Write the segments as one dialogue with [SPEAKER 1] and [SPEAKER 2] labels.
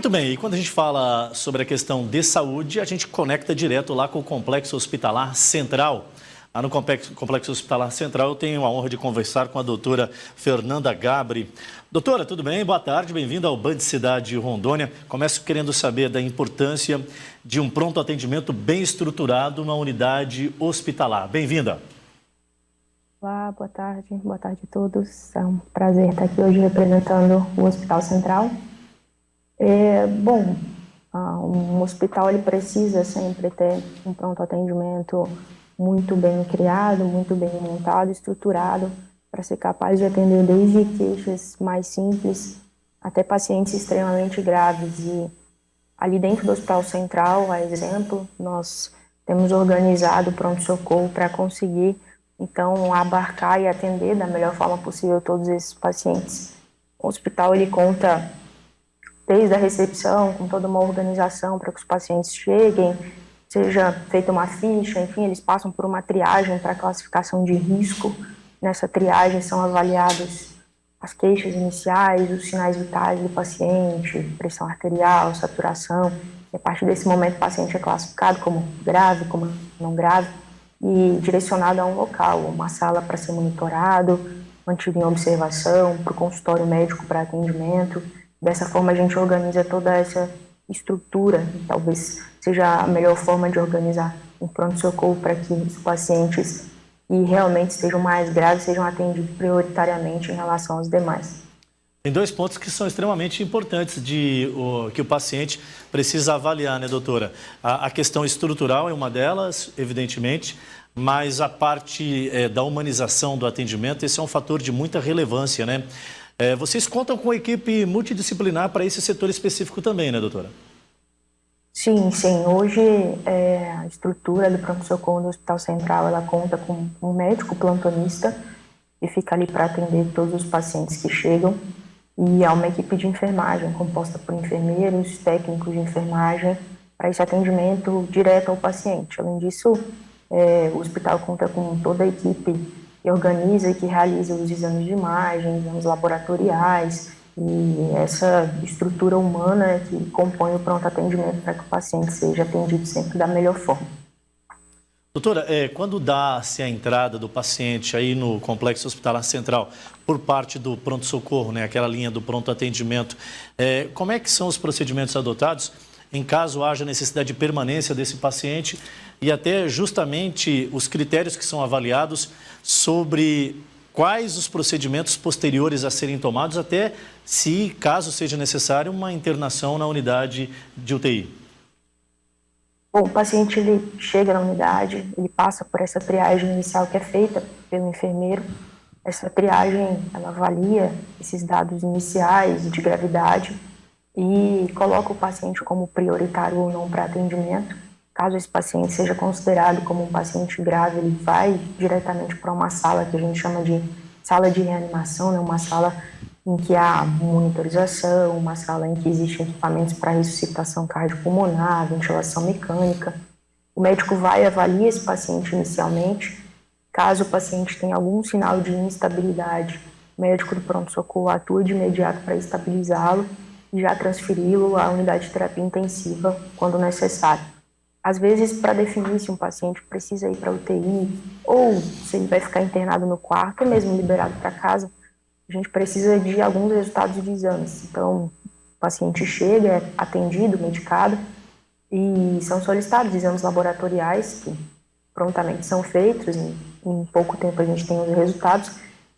[SPEAKER 1] Muito bem, e quando a gente fala sobre a questão de saúde, a gente conecta direto lá com o Complexo Hospitalar Central. Lá no Complexo Hospitalar Central eu tenho a honra de conversar com a doutora Fernanda Gabri. Doutora, tudo bem? Boa tarde, bem-vinda ao Band Cidade Rondônia. Começo querendo saber da importância de um pronto atendimento bem estruturado na unidade hospitalar. Bem-vinda.
[SPEAKER 2] Olá, boa tarde a todos. É um prazer estar aqui hoje representando o Hospital Central. Um hospital ele precisa sempre ter um pronto atendimento muito bem criado, muito bem montado, estruturado, para ser capaz de atender desde queixas mais simples até pacientes extremamente graves. E ali dentro do Hospital Central, a exemplo, nós temos organizado o pronto-socorro para conseguir, então, abarcar e atender da melhor forma possível todos esses pacientes. O hospital ele conta desde a recepção, com toda uma organização para que os pacientes cheguem, seja feita uma ficha, enfim, eles passam por uma triagem para classificação de risco. Nessa triagem são avaliadas as queixas iniciais, os sinais vitais do paciente, pressão arterial, saturação, e a partir desse momento o paciente é classificado como grave, como não grave, e direcionado a um local, uma sala para ser monitorado, mantido em observação, para o consultório médico para atendimento. Dessa forma a gente organiza toda essa estrutura, talvez seja a melhor forma de organizar um pronto-socorro para que os pacientes que realmente estejam mais graves sejam atendidos prioritariamente em relação aos demais.
[SPEAKER 1] Tem dois pontos que são extremamente importantes que o paciente precisa avaliar, né, doutora? A questão estrutural é uma delas, evidentemente, mas a parte da humanização do atendimento, esse é um fator de muita relevância, né? Vocês contam com equipe multidisciplinar para esse setor específico também, né, doutora?
[SPEAKER 2] Sim. Hoje, a estrutura do pronto-socorro do Hospital Central, ela conta com um médico plantonista que fica ali para atender todos os pacientes que chegam. E há uma equipe de enfermagem composta por enfermeiros, técnicos de enfermagem, para esse atendimento direto ao paciente. Além disso, o hospital conta com toda a equipe que organiza e que realiza os exames de imagem, exames laboratoriais, e essa estrutura humana que compõe o pronto atendimento para que o paciente seja atendido sempre da melhor forma.
[SPEAKER 1] Doutora, quando dá-se a entrada do paciente aí no Complexo Hospitalar Central por parte do pronto-socorro, né, aquela linha do pronto atendimento, como é que são os procedimentos adotados em caso haja necessidade de permanência desse paciente e até justamente os critérios que são avaliados sobre quais os procedimentos posteriores a serem tomados, até se, caso seja necessário, uma internação na unidade de UTI?
[SPEAKER 2] Bom, o paciente ele chega na unidade, ele passa por essa triagem inicial que é feita pelo enfermeiro. Essa triagem, ela avalia esses dados iniciais de gravidade e coloca o paciente como prioritário ou não para atendimento. Caso esse paciente seja considerado como um paciente grave, ele vai diretamente para uma sala que a gente chama de sala de reanimação, né? Uma sala em que há monitorização, uma sala em que existem equipamentos para ressuscitação cardiopulmonar, ventilação mecânica. O médico vai avaliar esse paciente inicialmente. Caso o paciente tenha algum sinal de instabilidade, o médico do pronto-socorro atua de imediato para estabilizá-lo e já transferi-lo à unidade de terapia intensiva quando necessário. Às vezes, para definir se um paciente precisa ir para a UTI ou se ele vai ficar internado no quarto ou mesmo liberado para casa, a gente precisa de alguns resultados de exames. Então, o paciente chega, é atendido, medicado, e são solicitados exames laboratoriais que prontamente são feitos, em pouco tempo a gente tem os resultados,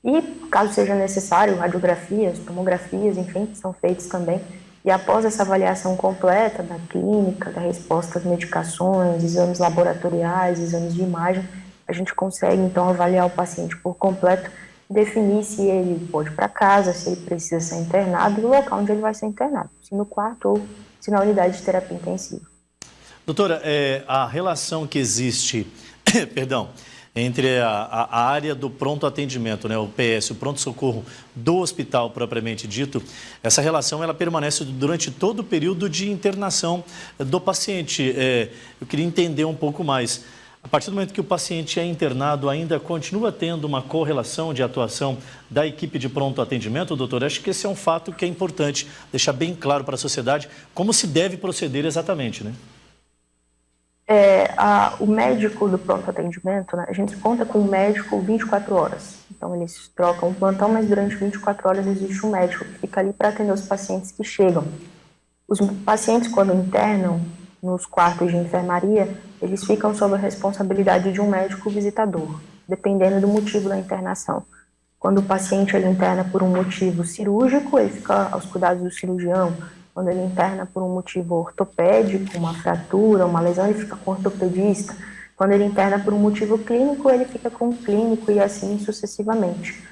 [SPEAKER 2] e caso seja necessário, radiografias, tomografias, enfim, são feitos também. E após essa avaliação completa da clínica, da resposta às medicações, exames laboratoriais, exames de imagem, a gente consegue então avaliar o paciente por completo, definir se ele pode ir para casa, se ele precisa ser internado e o local onde ele vai ser internado, se no quarto ou se na unidade de terapia intensiva.
[SPEAKER 1] Doutora, a relação que existe, entre a área do pronto atendimento, né, o PS, o pronto-socorro do hospital propriamente dito, essa relação ela permanece durante todo o período de internação do paciente. Eu queria entender um pouco mais. A partir do momento que o paciente é internado, ainda continua tendo uma correlação de atuação da equipe de pronto atendimento, doutor? Acho que esse é um fato que é importante deixar bem claro para a sociedade como se deve proceder exatamente, né?
[SPEAKER 2] O médico do pronto atendimento, né, a gente conta com um médico 24 horas. Então, eles trocam o plantão, mas durante 24 horas existe um médico que fica ali para atender os pacientes que chegam. Os pacientes, quando internam nos quartos de enfermaria, eles ficam sob a responsabilidade de um médico visitador, dependendo do motivo da internação. Quando o paciente ele interna por um motivo cirúrgico, ele fica aos cuidados do cirurgião. Quando ele interna por um motivo ortopédico, uma fratura, uma lesão, ele fica com o ortopedista. Quando ele interna por um motivo clínico, ele fica com o clínico e assim sucessivamente.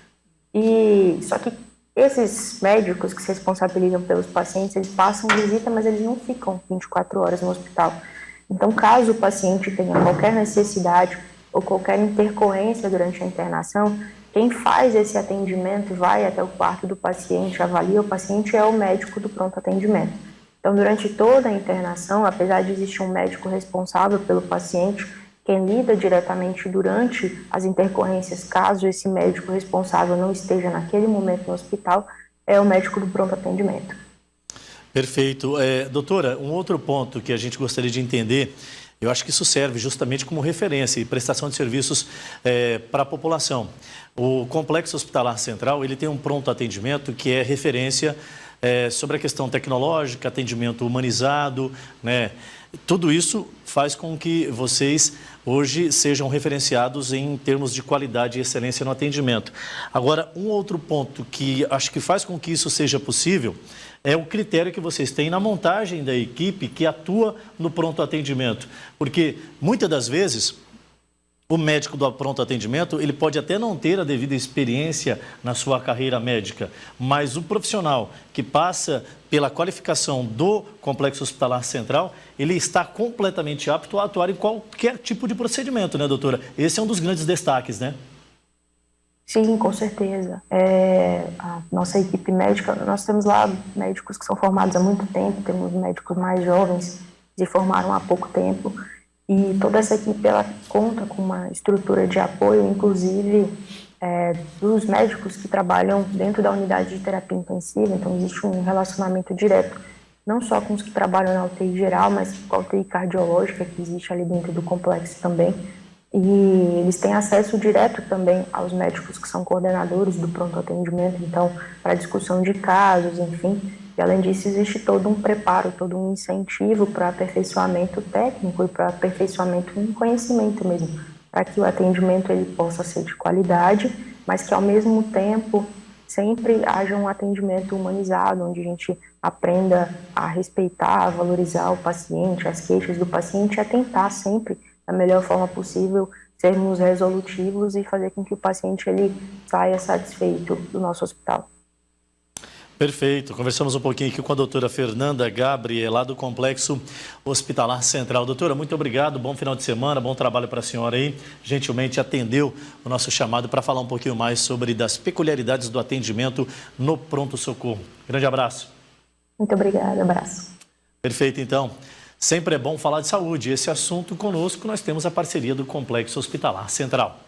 [SPEAKER 2] Só que esses médicos que se responsabilizam pelos pacientes, eles passam visita, mas eles não ficam 24 horas no hospital. Então, caso o paciente tenha qualquer necessidade ou qualquer intercorrência durante a internação, quem faz esse atendimento vai até o quarto do paciente, avalia o paciente, é o médico do pronto atendimento. Então, durante toda a internação, apesar de existir um médico responsável pelo paciente, quem lida diretamente durante as intercorrências, caso esse médico responsável não esteja naquele momento no hospital, é o médico do pronto atendimento.
[SPEAKER 1] Perfeito. Doutora, um outro ponto que a gente gostaria de entender, eu acho que isso serve justamente como referência e prestação de serviços para a população. O Complexo Hospitalar Central, ele tem um pronto atendimento que é referência sobre a questão tecnológica, atendimento humanizado, né? Tudo isso faz com que vocês hoje sejam referenciados em termos de qualidade e excelência no atendimento. Agora, um outro ponto que acho que faz com que isso seja possível é o critério que vocês têm na montagem da equipe que atua no pronto atendimento. Porque, muitas das vezes, o médico do pronto atendimento, ele pode até não ter a devida experiência na sua carreira médica, mas o profissional que passa pela qualificação do Complexo Hospitalar Central, ele está completamente apto a atuar em qualquer tipo de procedimento, né, doutora? Esse é um dos grandes destaques, né?
[SPEAKER 2] Sim, com certeza. A nossa equipe médica, nós temos lá médicos que são formados há muito tempo, temos médicos mais jovens que se formaram há pouco tempo, e toda essa equipe ela conta com uma estrutura de apoio, inclusive dos médicos que trabalham dentro da unidade de terapia intensiva. Então existe um relacionamento direto, não só com os que trabalham na UTI geral, mas com a UTI cardiológica que existe ali dentro do complexo também. E eles têm acesso direto também aos médicos que são coordenadores do pronto atendimento, então, para discussão de casos, enfim. E, além disso, existe todo um preparo, todo um incentivo para aperfeiçoamento técnico e para aperfeiçoamento em conhecimento mesmo, para que o atendimento ele possa ser de qualidade, mas que, ao mesmo tempo, sempre haja um atendimento humanizado, onde a gente aprenda a respeitar, a valorizar o paciente, as queixas do paciente e a tentar sempre, da melhor forma possível, sermos resolutivos e fazer com que o paciente ele saia satisfeito do nosso hospital.
[SPEAKER 1] Perfeito. Conversamos um pouquinho aqui com a doutora Fernanda Gabriel, lá do Complexo Hospitalar Central. Doutora, muito obrigado, bom final de semana, bom trabalho para a senhora aí. Gentilmente atendeu o nosso chamado para falar um pouquinho mais sobre das peculiaridades do atendimento no pronto-socorro. Grande abraço.
[SPEAKER 2] Muito obrigada, abraço.
[SPEAKER 1] Perfeito, então. Sempre é bom falar de saúde. Esse assunto conosco, nós temos a parceria do Complexo Hospitalar Central.